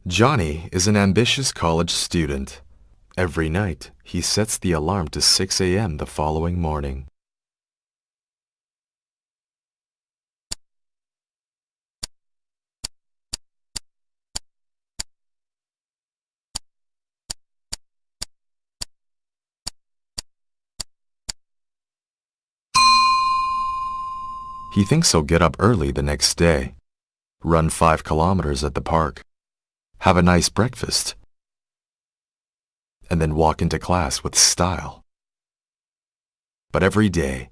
Johnny is an ambitious college student. Every night, he sets the alarm to 6 a.m. the following morning. He thinks he'll get up early the next day, run 5 kilometers at the park, have a nice breakfast, and then walk into class with style. But every day,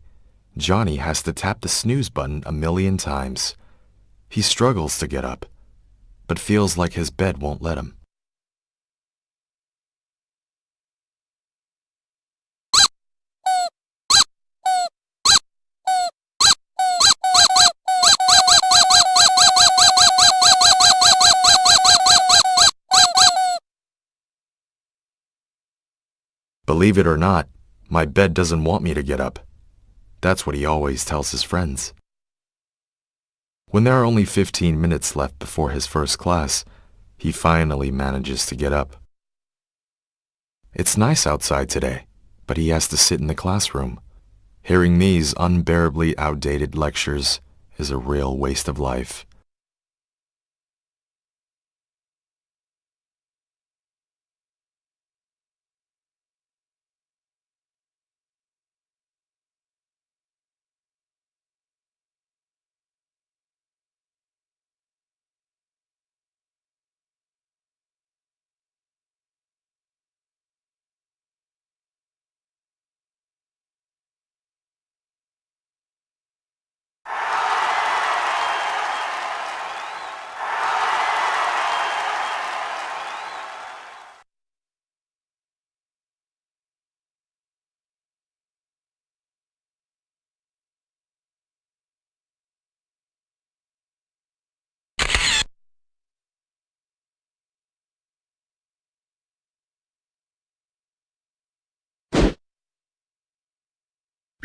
Johnny has to tap the snooze button a million times. He struggles to get up, but feels like his bed won't let him. Believe it or not, my bed doesn't want me to get up. That's what he always tells his friends. When there are only 15 minutes left before his first class, he finally manages to get up. It's nice outside today, but he has to sit in the classroom. Hearing these unbearably outdated lectures is a real waste of life.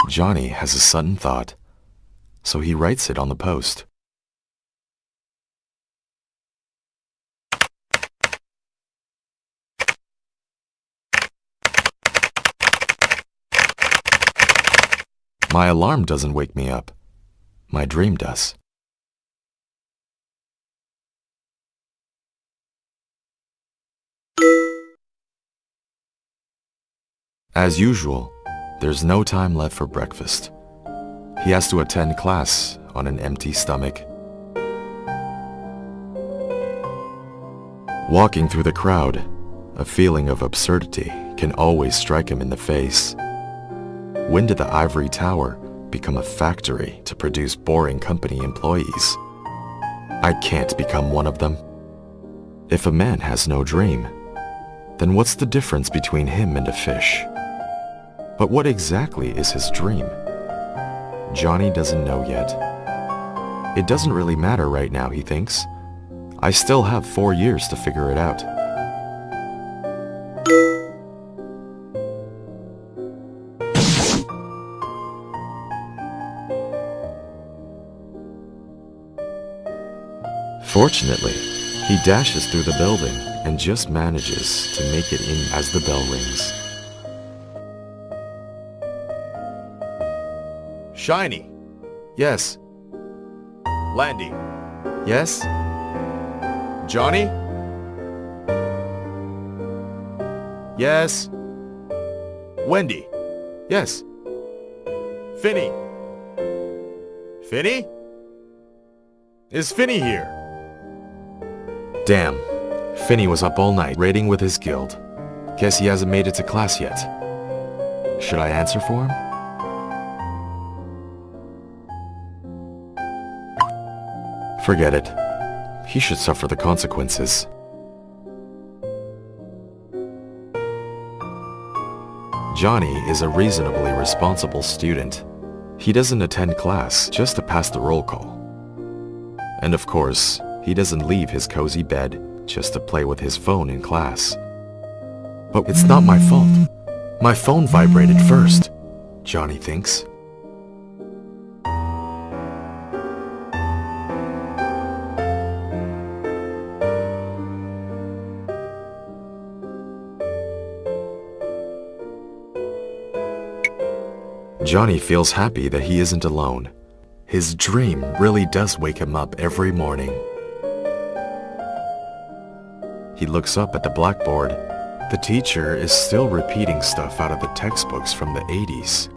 Johnny has a sudden thought, so he writes it on the post. My alarm doesn't wake me up. My dream does. As usual, there's no time left for breakfast. He has to attend class on an empty stomach. Walking through the crowd, a feeling of absurdity can always strike him in the face. When did the ivory tower become a factory to produce boring company employees? I can't become one of them. If a man has no dream, then what's the difference between him and a fish? But what exactly is his dream? Johnny doesn't know yet. It doesn't really matter right now, he thinks. I still have 4 years to figure it out. Fortunately, he dashes through the building and just manages to make it in as the bell rings. Shiny. Yes. Landy. Yes. Johnny? Yes. Wendy? Yes. Finny? Finny? Is Finny here? Damn. Finny was up all night raiding with his guild. Guess he hasn't made it to class yet. Should I answer for him? Forget it. He should suffer the consequences. Johnny is a reasonably responsible student. He doesn't attend class just to pass the roll call. And of course, he doesn't leave his cozy bed just to play with his phone in class. But it's not my fault. My phone vibrated first, Johnny thinks. Johnny feels happy that he isn't alone. His dream really does wake him up every morning. He looks up at the blackboard. The teacher is still repeating stuff out of the textbooks from the 80s.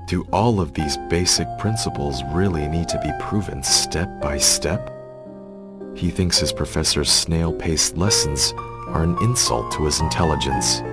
Do all of these basic principles really need to be proven step by step? He thinks his professor's snail-paced lessons are an insult to his intelligence.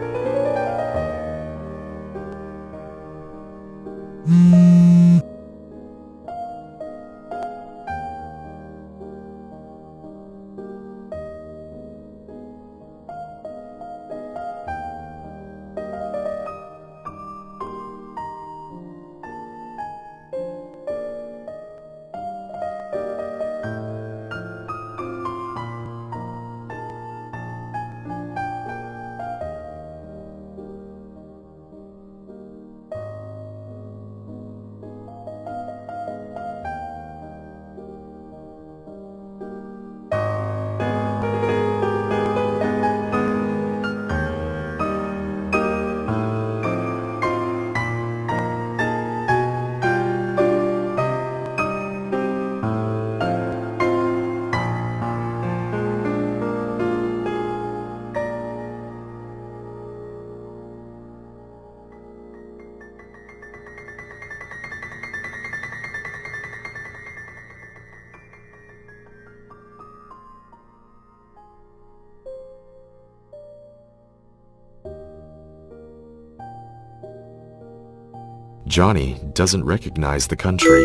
Johnny doesn't recognize the country,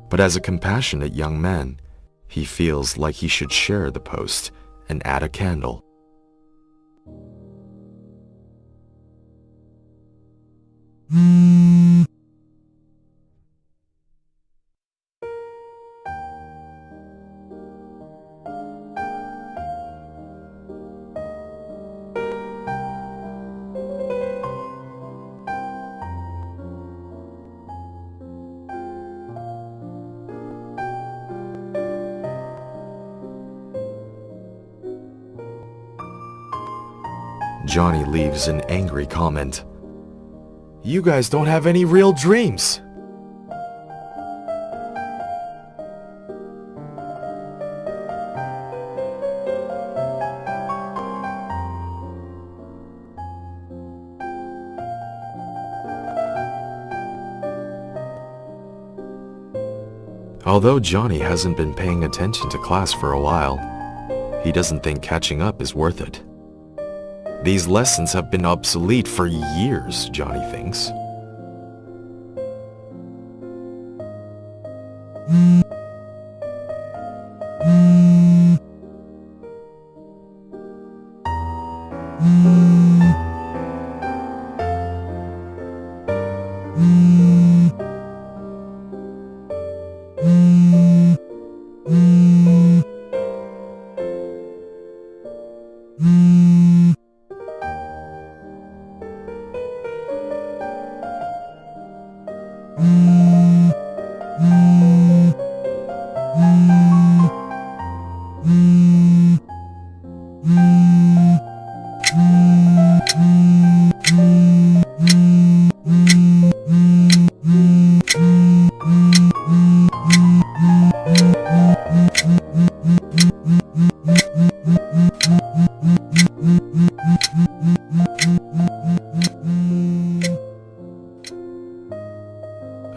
but as a compassionate young man, he feels like he should share the post and add a candle. Johnny leaves an angry comment. You guys don't have any real dreams. Although Johnny hasn't been paying attention to class for a while, he doesn't think catching up is worth it. These lessons have been obsolete for years, Johnny thinks.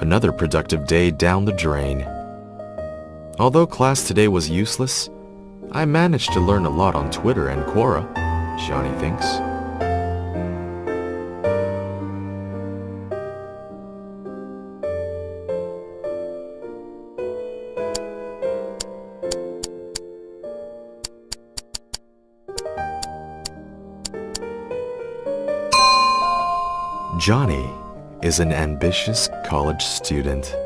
Another productive day down the drain. Although class today was useless, I managed to learn a lot on Twitter and Quora, Johnny thinks. Johnny is an ambitious college student.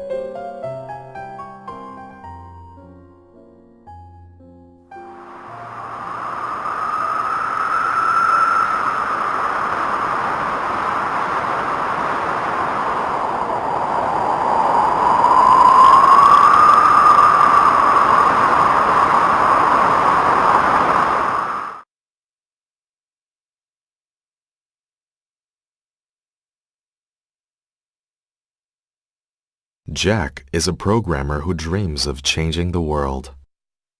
Jack is a programmer who dreams of changing the world.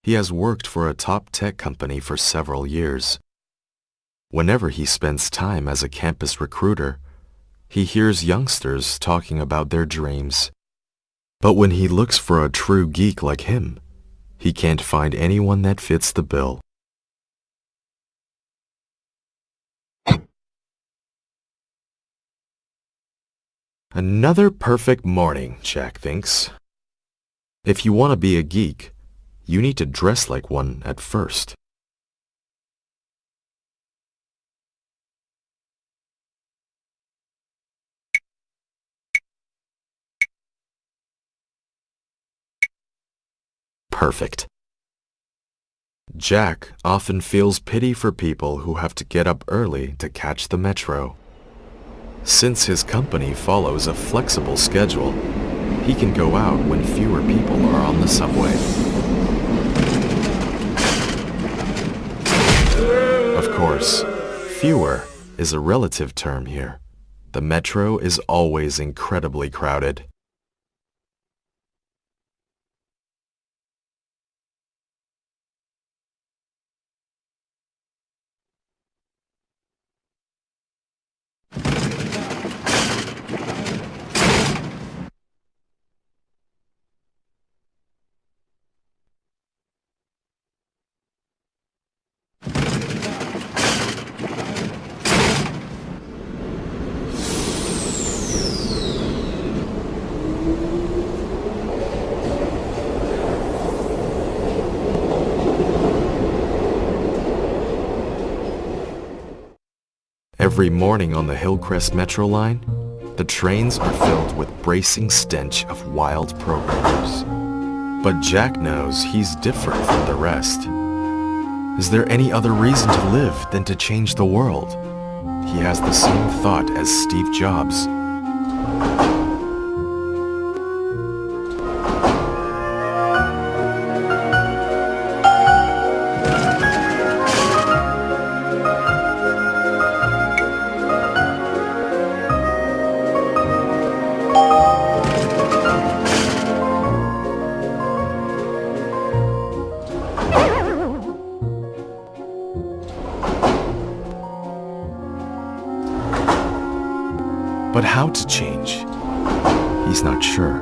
He has worked for a top tech company for several years. Whenever he spends time as a campus recruiter, he hears youngsters talking about their dreams. But when he looks for a true geek like him, he can't find anyone that fits the bill. Another perfect morning, Jack thinks. If you want to be a geek, you need to dress like one at first. Perfect. Jack often feels pity for people who have to get up early to catch the metro. Since his company follows a flexible schedule, he can go out when fewer people are on the subway. Of course, fewer is a relative term here. The metro is always incredibly crowded. Every morning on the Hillcrest Metro line, the trains are filled with bracing stench of wild programmers. But Jack knows he's different from the rest. Is there any other reason to live than to change the world? He has the same thought as Steve Jobs. But how to change? He's not sure.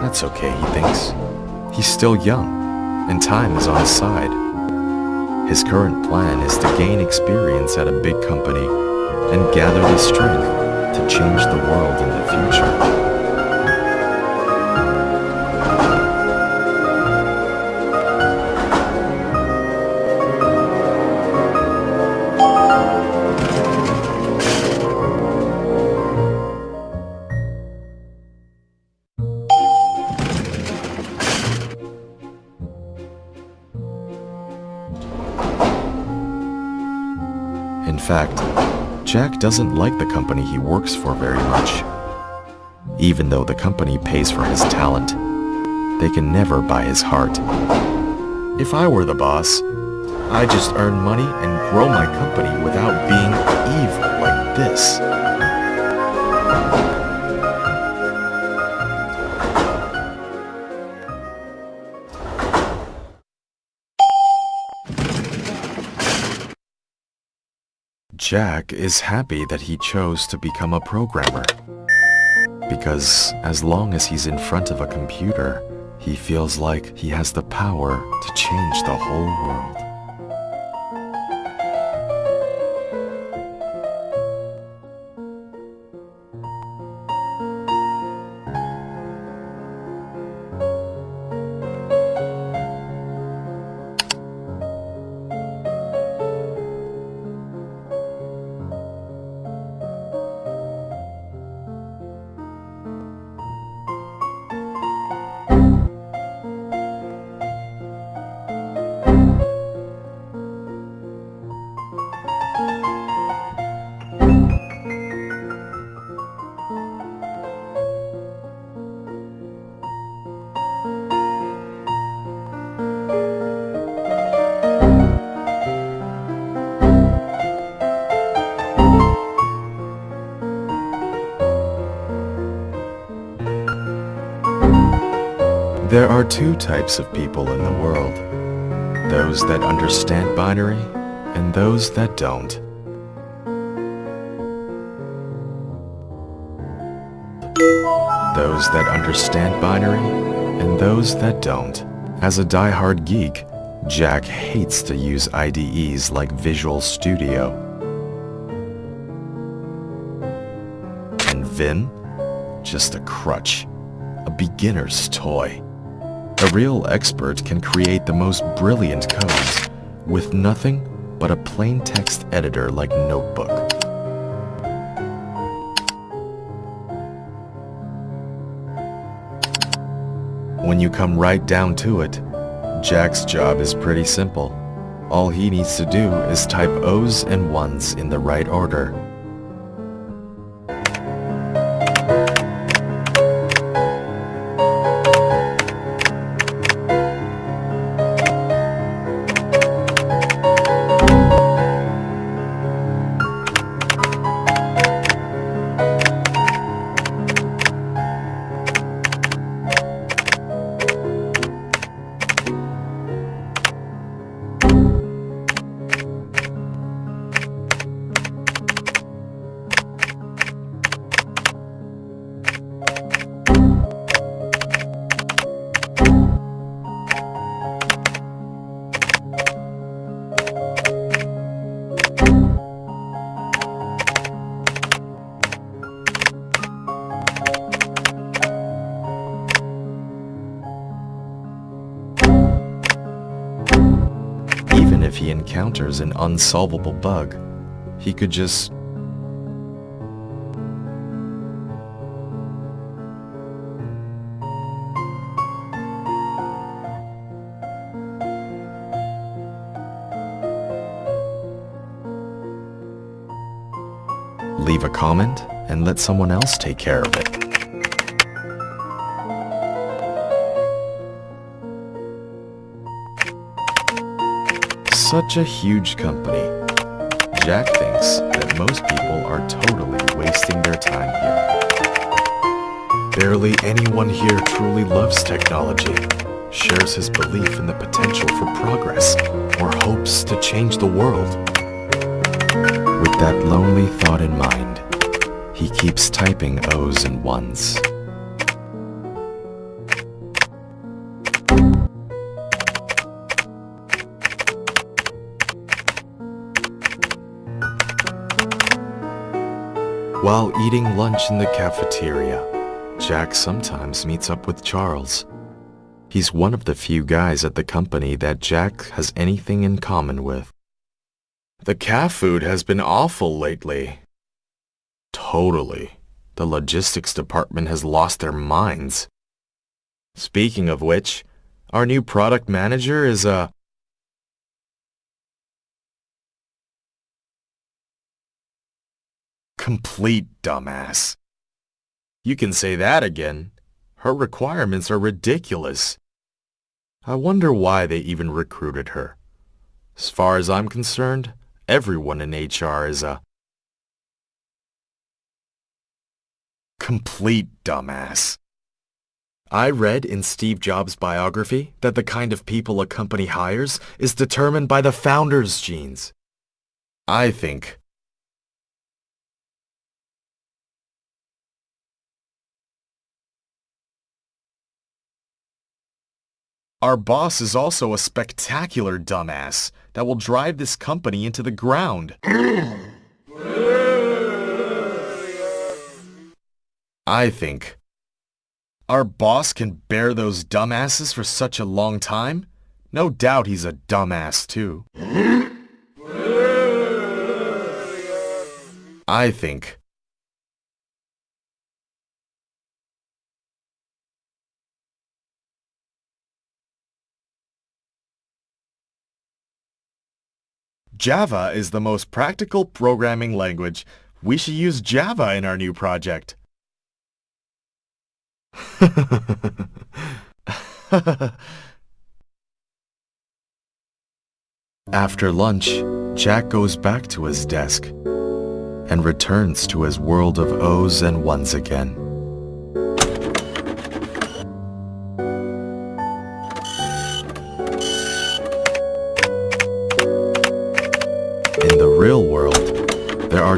That's okay, he thinks. He's still young, and time is on his side. His current plan is to gain experience at a big company and gather the strength to change the world in the future. In fact, Jack doesn't like the company he works for very much. Even though the company pays for his talent, they can never buy his heart. If I were the boss, I'd just earn money and grow my company without being evil like this. Jack is happy that he chose to become a programmer, because as long as he's in front of a computer, he feels like he has the power to change the whole world. There are two types of people in the world. Those that understand binary and those that don't. Those that understand binary and those that don't. As a die-hard geek, Jack hates to use IDEs like Visual Studio. And Vim? Just a crutch. A beginner's toy. A real expert can create the most brilliant codes with nothing but a plain text editor like Notebook. When you come right down to it, Jack's job is pretty simple. All he needs to do is type O's and 1's in the right order. Even if he encounters an unsolvable bug, he could just leave a comment and let someone else take care of it. Such a huge company. Jack thinks that most people are totally wasting their time here. Barely anyone here truly loves technology, shares his belief in the potential for progress, or hopes to change the world. With that lonely thought in mind, he keeps typing O's and 1's. While eating lunch in the cafeteria, Jack sometimes meets up with Charles. He's one of the few guys at the company that Jack has anything in common with. The caf food has been awful lately. Totally. The logistics department has lost their minds. Speaking of which, our new product manager is a complete dumbass. You can say that again. Her requirements are ridiculous. I wonder why they even recruited her. As far as I'm concerned, everyone in HR is a complete dumbass. I read in Steve Jobs' biography that the kind of people a company hires is determined by the founder's genes. I think our boss is also a spectacular dumbass that will drive this company into the ground. I think our boss can bear those dumbasses for such a long time. No doubt he's a dumbass too. I think Java is the most practical programming language. We should use Java in our new project. After lunch, Jack goes back to his desk and returns to his world of O's and 1's again.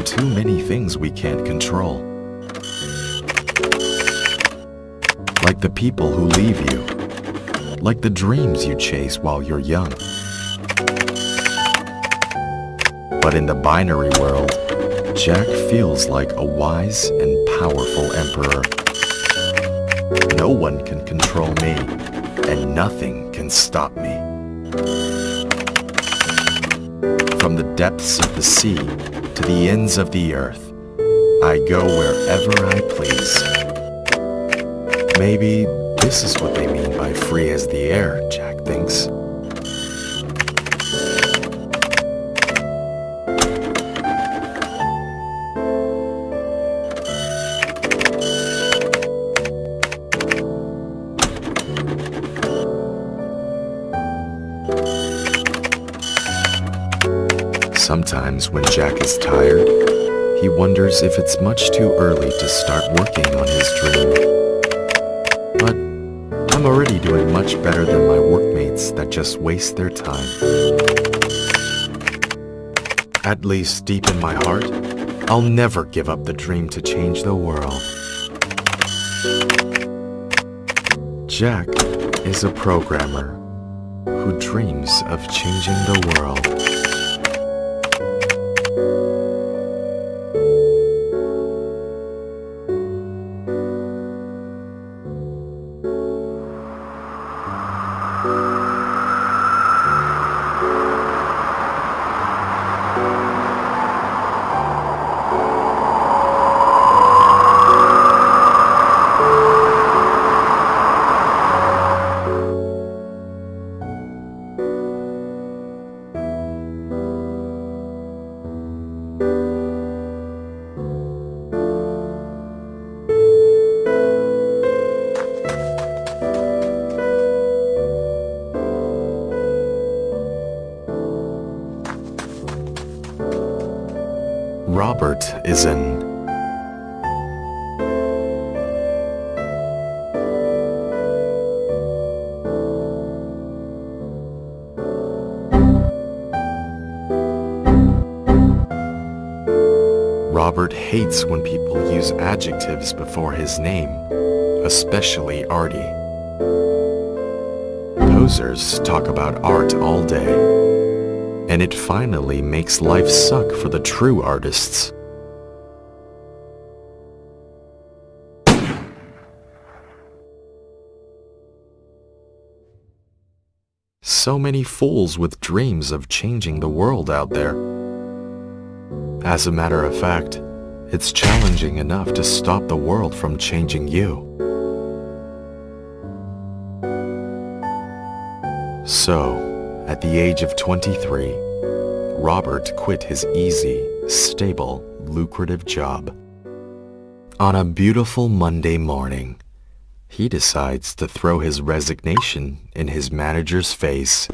are too many things we can't control. Like the people who leave you. Like the dreams you chase while you're young. But in the binary world, Jack feels like a wise and powerful emperor. No one can control me, and nothing can stop me. From the depths of the sea to the ends of the earth, I go wherever I please. Maybe this is what they mean by free as the air, Jack thinks. Sometimes when Jack is tired, he wonders if it's much too early to start working on his dream. But I'm already doing much better than my workmates that just waste their time. At least deep in my heart, I'll never give up the dream to change the world. Jack is a programmer who dreams of changing the world. Robert is an Robert hates when people use adjectives before his name, especially arty. Posers talk about art all day, and it finally makes life suck for the true artists. So many fools with dreams of changing the world out there. As a matter of fact, it's challenging enough to stop the world from changing you. So, at the age of 23, Robert quit his easy, stable, lucrative job. On a beautiful Monday morning, he decides to throw his resignation in his manager's face.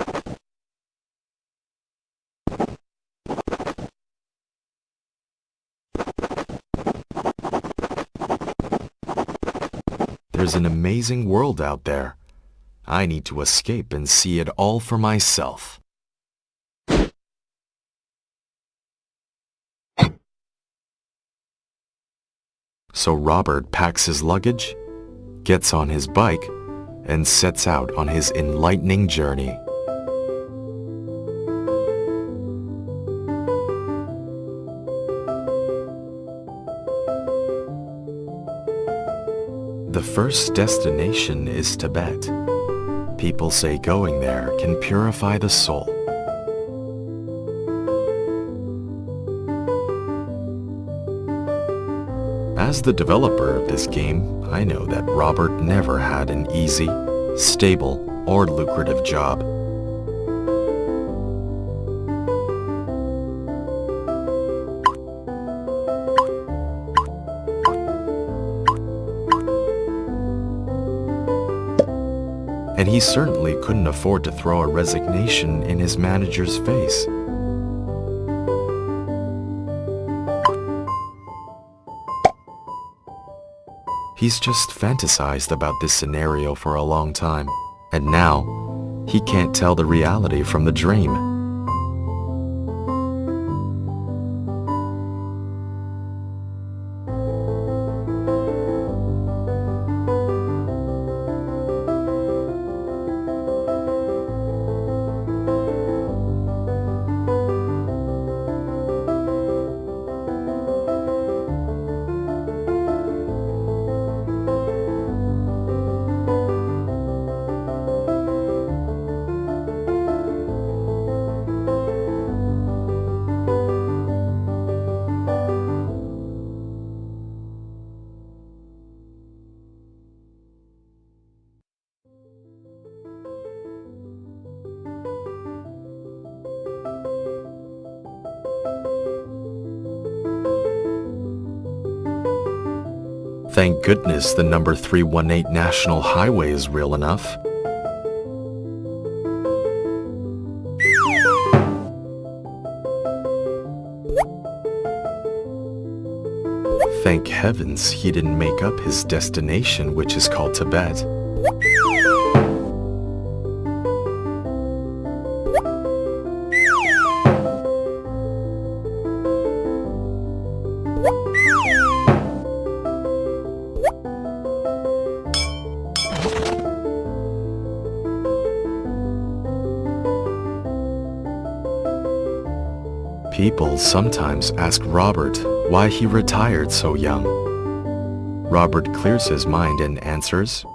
There's an amazing world out there. I need to escape and see it all for myself. So Robert packs his luggage, gets on his bike, and sets out on his enlightening journey. The first destination is Tibet. People say going there can purify the soul. As the developer of this game, I know that Robert never had an easy, stable, or lucrative job. And he certainly couldn't afford to throw a resignation in his manager's face. He's just fantasized about this scenario for a long time, and now he can't tell the reality from the dream. Thank goodness the number 318 National Highway is real enough. Thank heavens he didn't make up his destination, which is called Tibet. People sometimes ask Robert why he retired so young. Robert clears his mind and answers,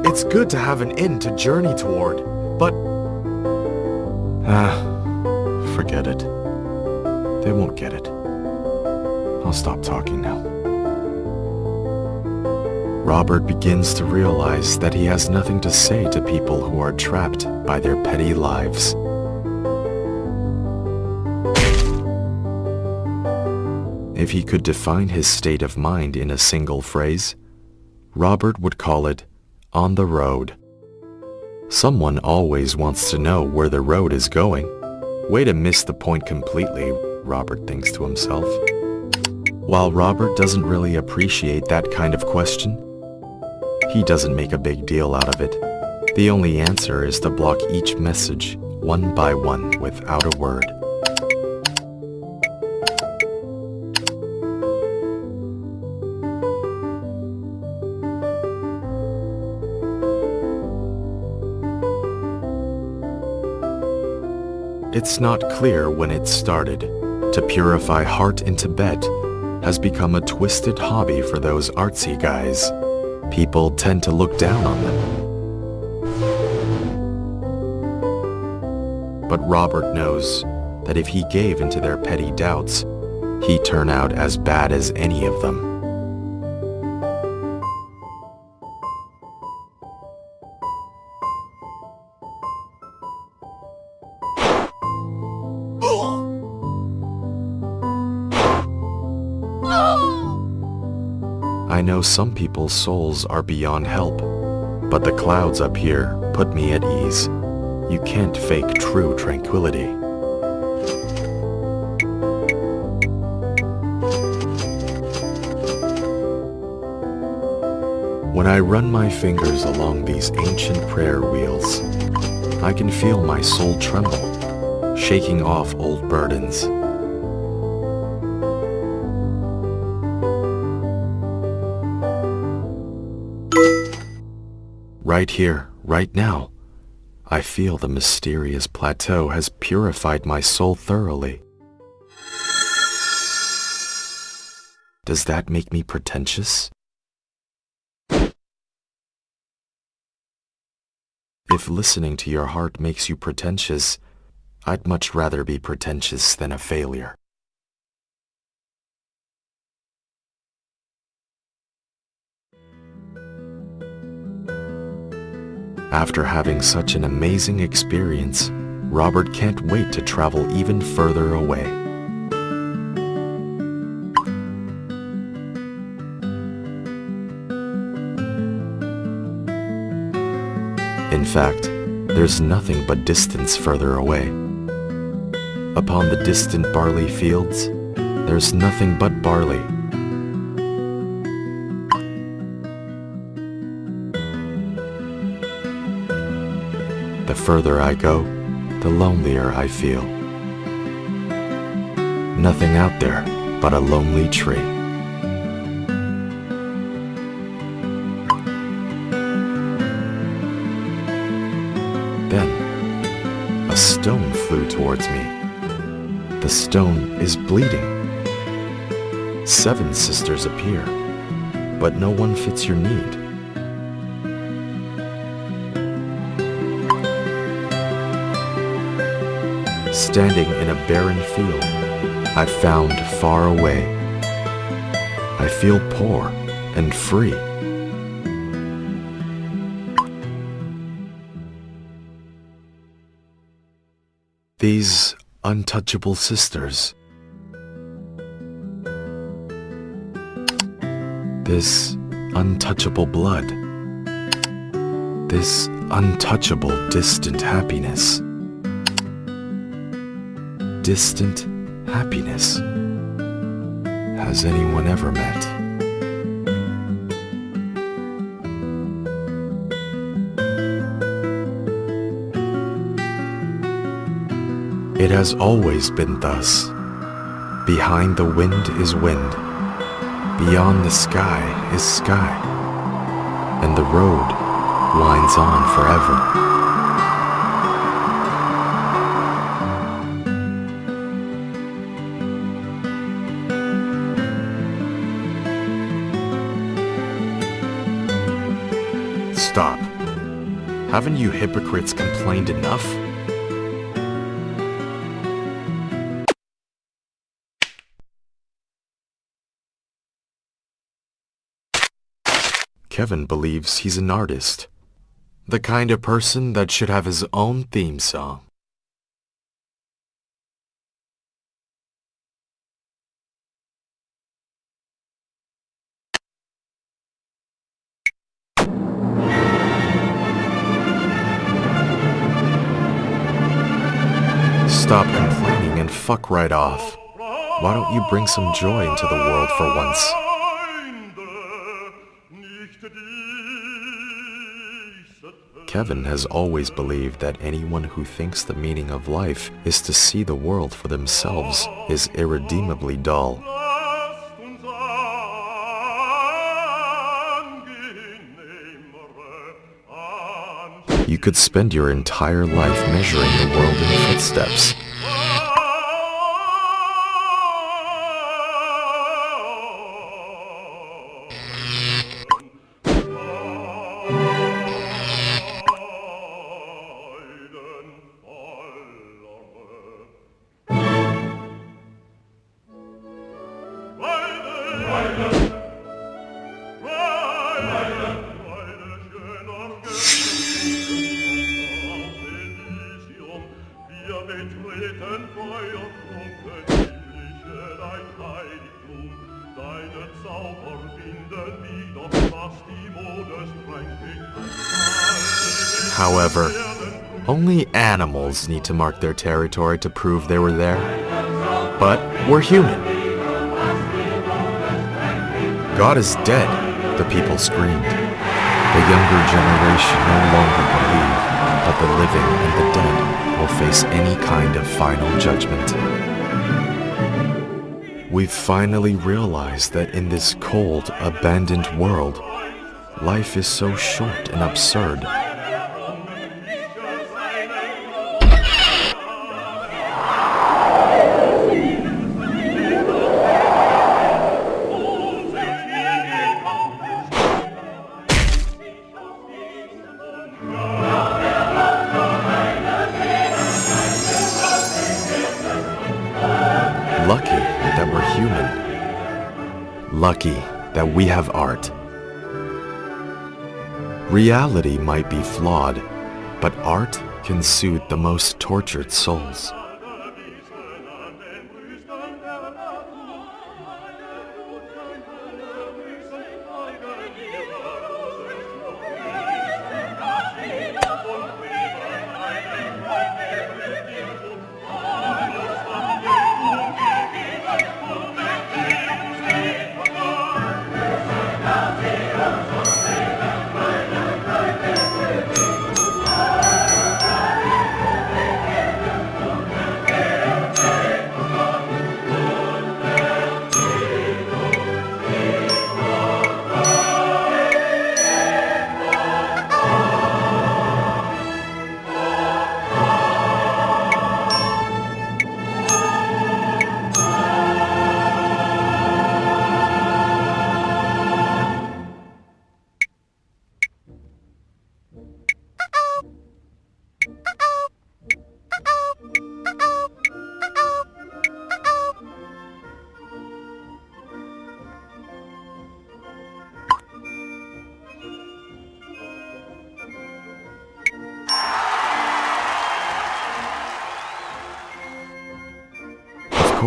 "It's good to have an end to journey toward, but..." Forget it. They won't get it. I'll stop talking now. Robert begins to realize that he has nothing to say to people who are trapped by their petty lives. If he could define his state of mind in a single phrase, Robert would call it on the road. Someone always wants to know where the road is going. Way to miss the point completely, Robert thinks to himself. While Robert doesn't really appreciate that kind of question, he doesn't make a big deal out of it. The only answer is to block each message one by one without a word. It's not clear when it started. To purify heart in Tibet has become a twisted hobby for those artsy guys. People tend to look down on them. But Robert knows that if he gave into their petty doubts, he'd turn out as bad as any of them. I know some people's souls are beyond help, but the clouds up here put me at ease. You can't fake true tranquility. When I run my fingers along these ancient prayer wheels, I can feel my soul tremble, shaking off old burdens. Right here, right now, I feel the mysterious plateau has purified my soul thoroughly. Does that make me pretentious? If listening to your heart makes you pretentious, I'd much rather be pretentious than a failure. After having such an amazing experience, Robert can't wait to travel even further away. In fact, there's nothing but distance further away. Upon the distant barley fields, there's nothing but barley. The further I go, the lonelier I feel. Nothing out there but a lonely tree. Then, a stone flew towards me. The stone is bleeding. 7 sisters appear, but no one fits your need. Standing in a barren field, I've found far away. I feel poor and free. These untouchable sisters. This untouchable blood. This untouchable distant happiness. Distant happiness. Has anyone ever met? It has always been thus. Behind the wind is wind. Beyond the sky is sky. And the road winds on forever. Stop. Haven't you hypocrites complained enough? Kevin believes he's an artist. The kind of person that should have his own theme song. Stop complaining and fuck right off. Why don't you bring some joy into the world for once? Kevin has always believed that anyone who thinks the meaning of life is to see the world for themselves is irredeemably dull. You could spend your entire life measuring the world in footsteps. However, only animals need to mark their territory to prove they were there. But we're human. God is dead, the people screamed. The younger generation no longer believe that the living and the dead will face any kind of final judgment. We've finally realized that in this cold, abandoned world, life is so short and absurd. Lucky that we're human. Lucky that we have art. Reality might be flawed, but art can soothe the most tortured souls.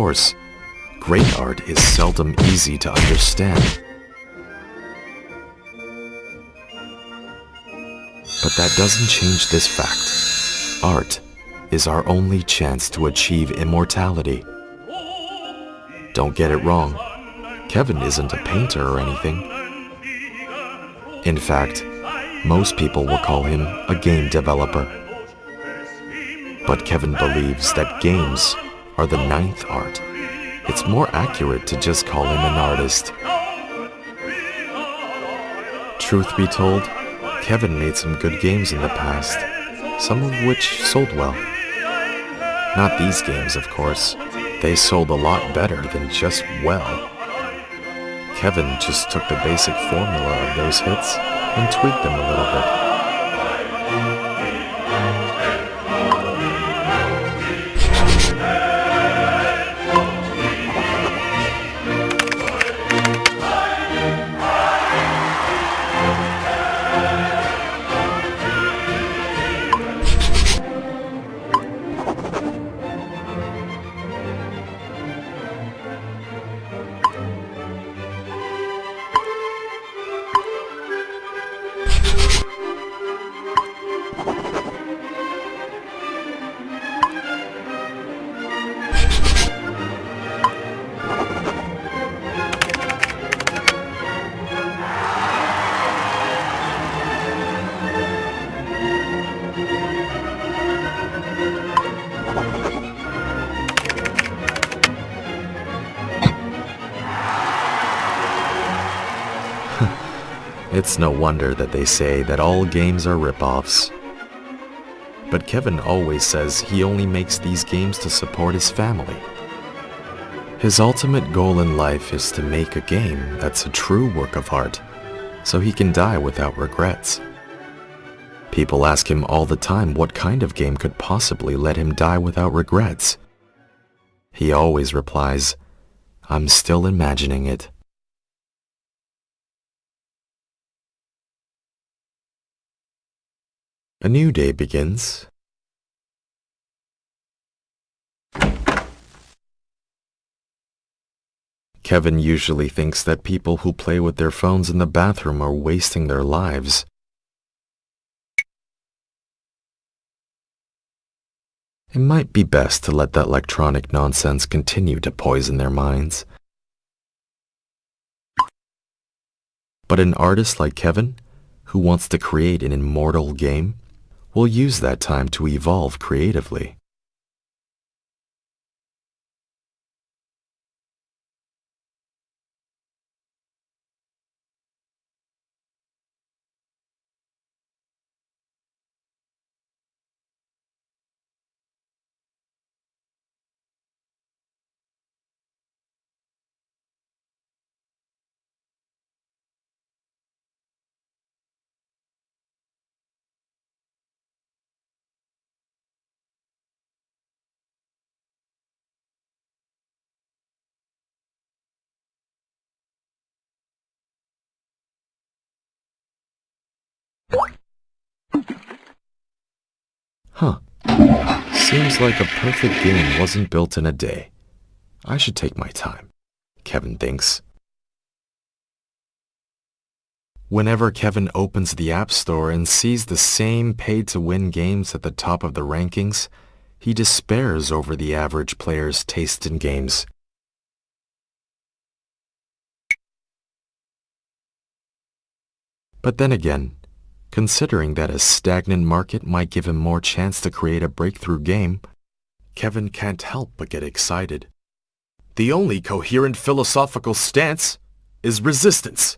course, great art is seldom easy to understand. But that doesn't change this fact. Art is our only chance to achieve immortality. Don't get it wrong. Kevin isn't a painter or anything. In fact, most people will call him a game developer. But Kevin believes that games are the ninth art. It's more accurate to just call him an artist. Truth be told, Kevin made some good games in the past, some of which sold well. Not these games, of course. They sold a lot better than just well. Kevin just took the basic formula of those hits and tweaked them a little bit. It's no wonder that they say that all games are rip-offs. But Kevin always says he only makes these games to support his family. His ultimate goal in life is to make a game that's a true work of art, so he can die without regrets. People ask him all the time what kind of game could possibly let him die without regrets. He always replies, "I'm still imagining it." A new day begins. Kevin usually thinks that people who play with their phones in the bathroom are wasting their lives. It might be best to let that electronic nonsense continue to poison their minds. But an artist like Kevin, who wants to create an immortal game, will use that time to evolve creatively. Huh. Seems like a perfect game wasn't built in a day. I should take my time, Kevin thinks. Whenever Kevin opens the App Store and sees the same pay-to-win games at the top of the rankings, he despairs over the average player's taste in games. But then again, considering that a stagnant market might give him more chance to create a breakthrough game, Kevin can't help but get excited. The only coherent philosophical stance is resistance.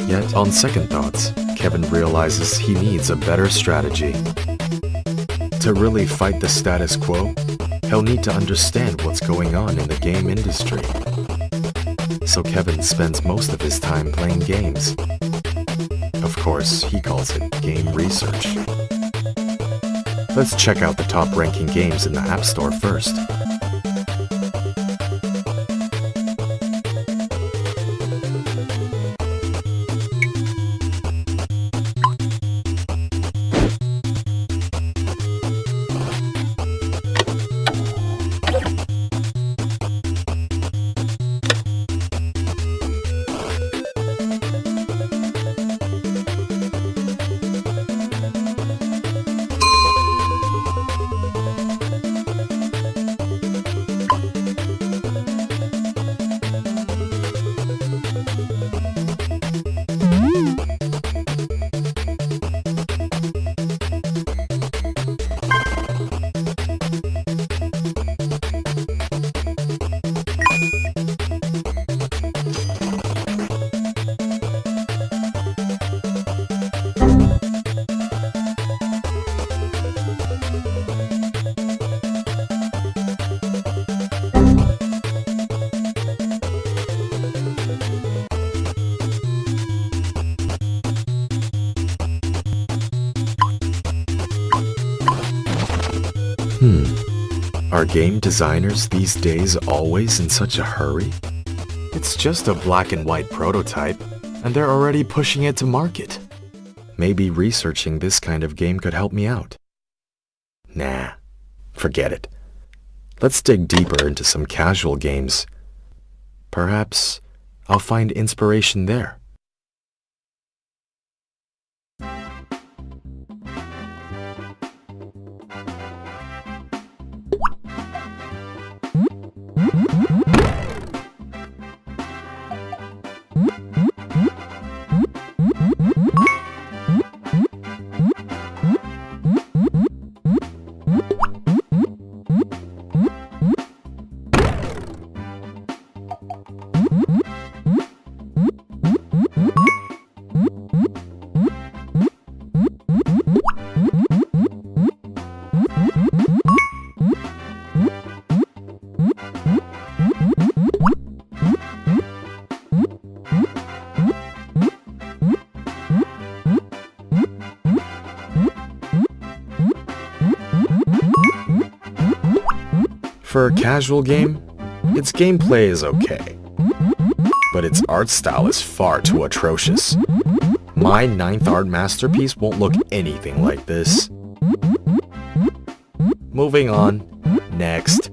Yet, on second thoughts, Kevin realizes he needs a better strategy. To really fight the status quo, he'll need to understand what's going on in the game industry. So Kevin spends most of his time playing games. Of course, he calls it game research. Let's check out the top-ranking games in the App Store first. Are game designers these days always in such a hurry? It's just a black and white prototype, and they're already pushing it to market. Maybe researching this kind of game could help me out. Nah, forget it. Let's dig deeper into some casual games. Perhaps I'll find inspiration there. For a casual game, its gameplay is okay, but its art style is far too atrocious. My 9th art masterpiece won't look anything like this. Moving on. Next.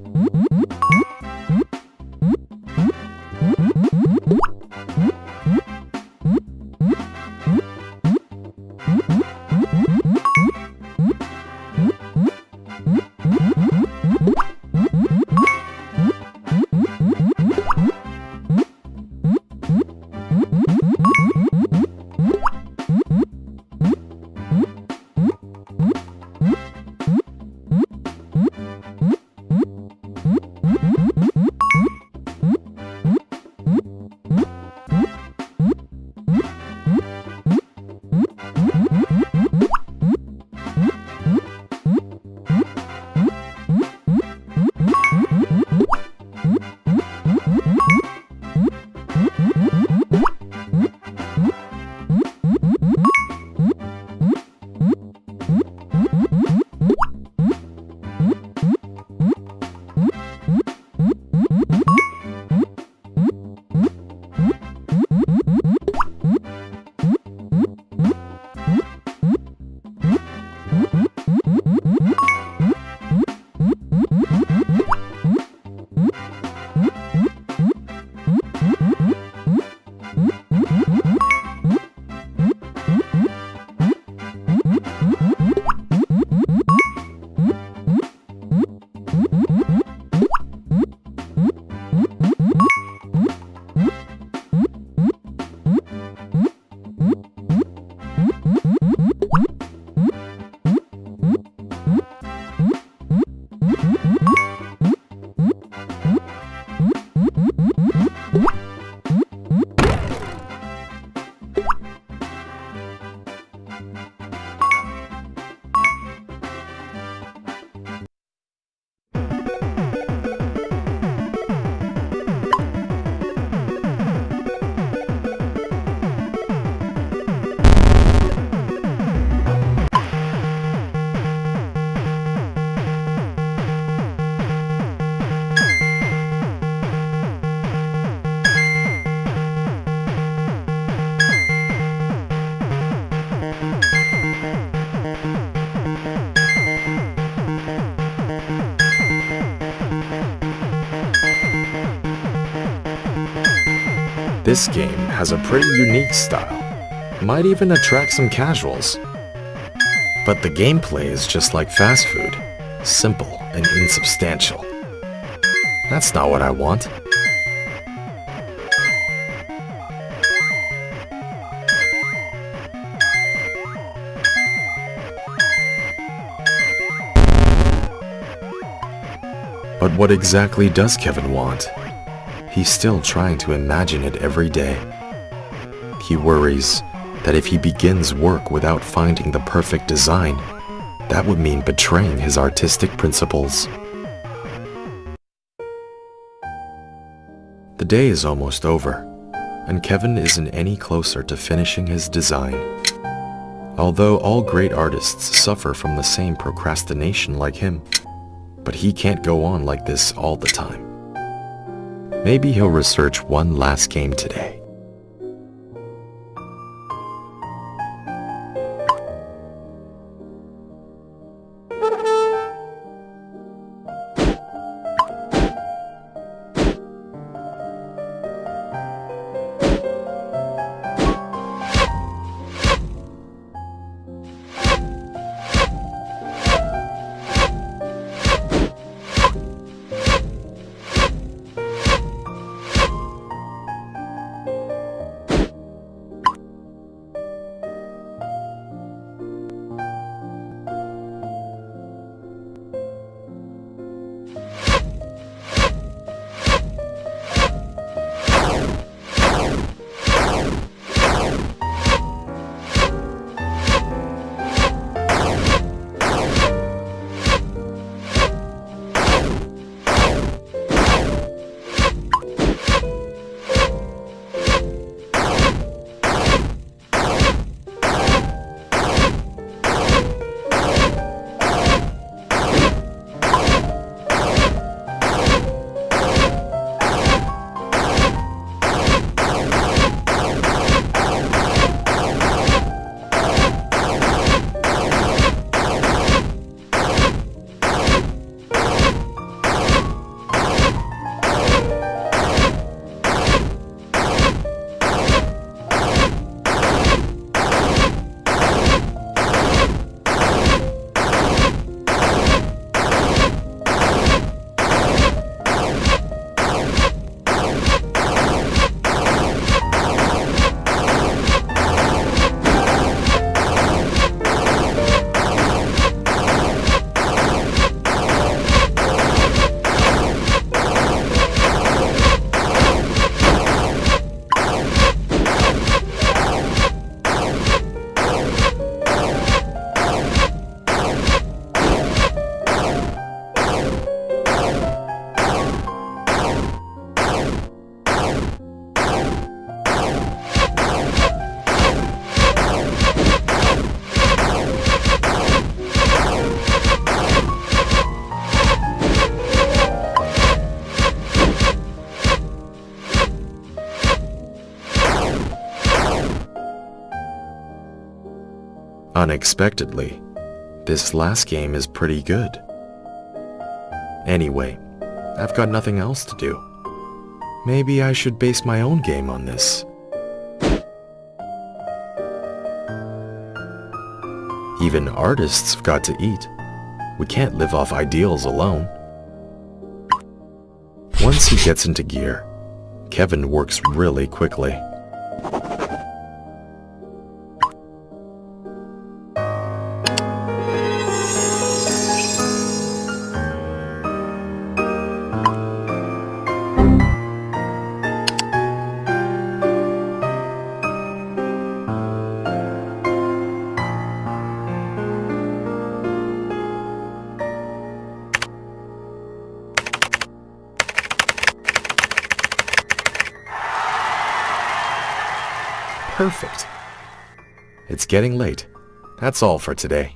This game has a pretty unique style. Might even attract some casuals. But the gameplay is just like fast food. Simple and insubstantial. That's not what I want. But what exactly does Kevin want? He's still trying to imagine it every day. He worries that if he begins work without finding the perfect design, that would mean betraying his artistic principles. The day is almost over, and Kevin isn't any closer to finishing his design. Although all great artists suffer from the same procrastination like him, but he can't go on like this all the time. Maybe he'll research one last game today. Unexpectedly, this last game is pretty good. Anyway, I've got nothing else to do. Maybe I should base my own game on this. Even artists have got to eat. We can't live off ideals alone. Once he gets into gear, Kevin works really quickly. Perfect. It's getting late. That's all for today.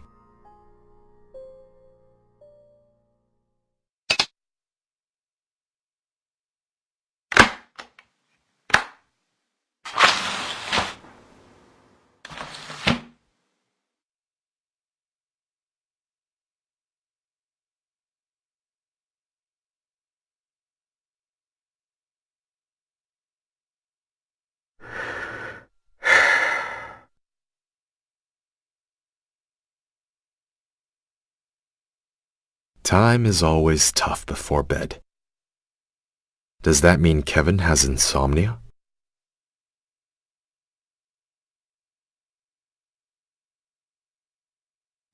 Time is always tough before bed. Does that mean Kevin has insomnia?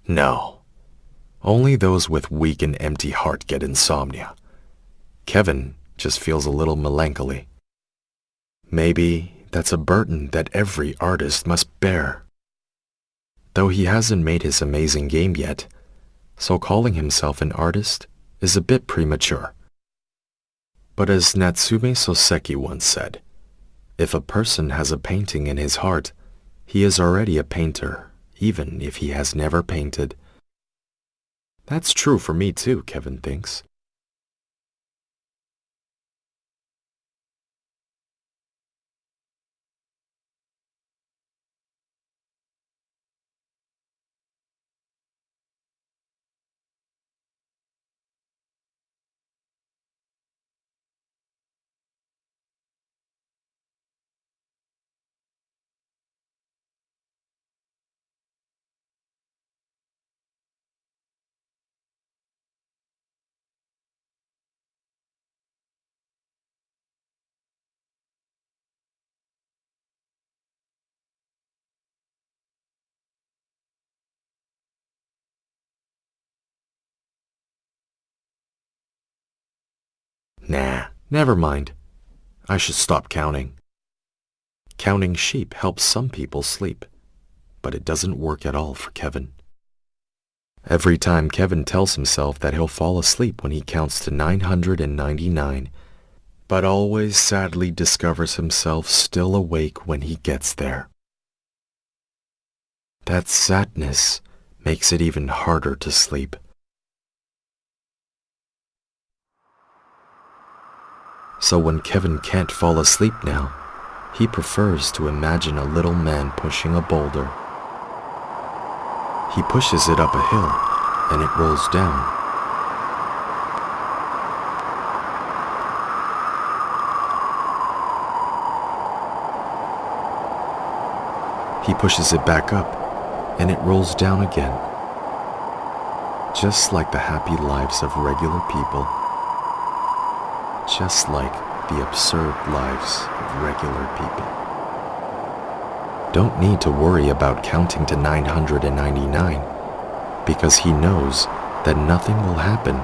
No. Only those with weak and empty heart get insomnia. Kevin just feels a little melancholy. Maybe that's a burden that every artist must bear. Though he hasn't made his amazing game yet, so calling himself an artist is a bit premature. But as Natsume Soseki once said, if a person has a painting in his heart, he is already a painter, even if he has never painted. That's true for me too, Kevin thinks. Nah, never mind. I should stop counting. Counting sheep helps some people sleep, but it doesn't work at all for Kevin. Every time Kevin tells himself that he'll fall asleep when he counts to 999, but always sadly discovers himself still awake when he gets there. That sadness makes it even harder to sleep. So when Kevin can't fall asleep now, he prefers to imagine a little man pushing a boulder. He pushes it up a hill, and it rolls down. He pushes it back up, and it rolls down again. Just like the happy lives of regular people. Just like the absurd lives of regular people. Don't need to worry about counting to 999, because he knows that nothing will happen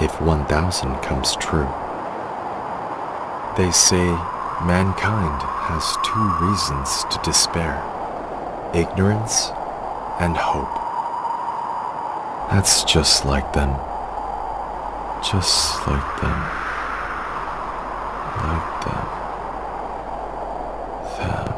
if 1000 comes true. They say mankind has two reasons to despair: ignorance and hope. That's just like them. Just like them. Like them. Them.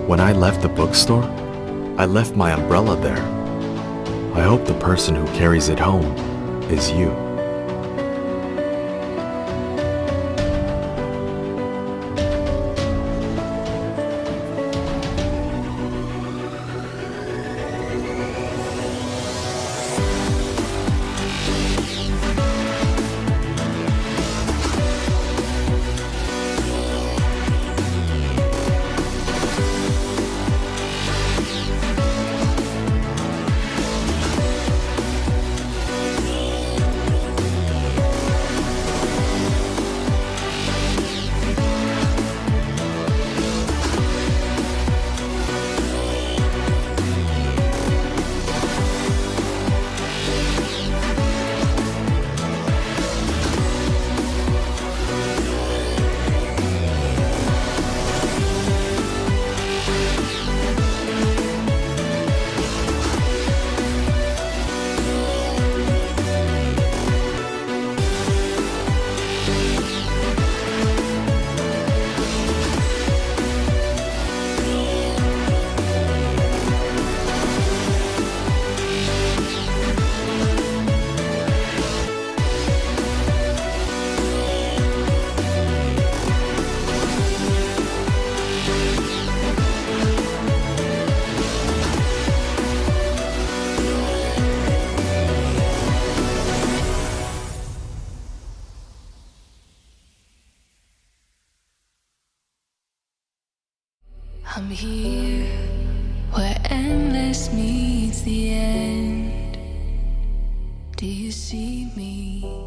When I left the bookstore, I left my umbrella there. I hope the person who carries it home is you. I'm here where endless meets the end. Do you see me?